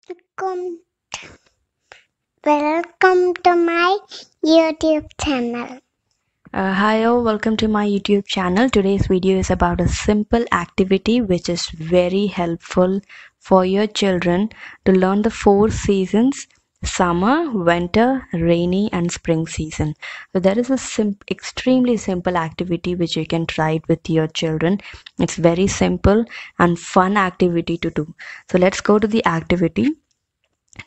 Welcome, welcome to my YouTube channel. Hi all, welcome to my YouTube channel. Today's video is about a simple activity which is very helpful for your children to learn the four seasons: summer, winter, rainy and spring season. So there is a extremely simple activity which you can try it with your children. It's very simple and fun activity to do. So let's go to the activity.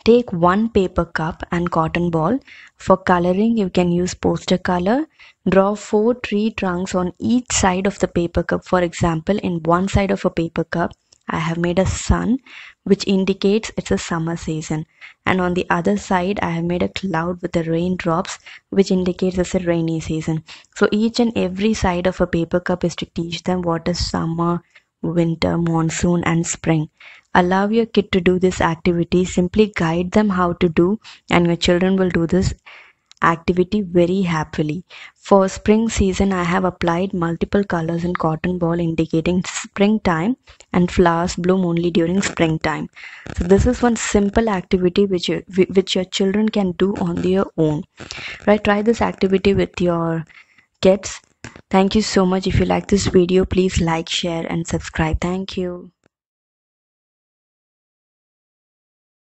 Take one paper cup and cotton ball. For coloring, you can use poster color. Draw 4 tree trunks on each side of the paper cup. For example, in one side of a paper cup, I have made a sun, which indicates it's a summer season. And on the other side, I have made a cloud with the raindrops, which indicates it's a rainy season. So each and every side of a paper cup is to teach them what is summer, winter, monsoon, and spring. Allow your kid to do this activity. Simply guide them how to do, and your children will do this activity very happily. For spring season, I have applied multiple colors in cotton ball indicating springtime, and flowers bloom only during springtime. So this is one simple activity which your children can do on their own. Right? Try this activity with your kids. Thank you so much. If you like this video, please like, share and subscribe. Thank you.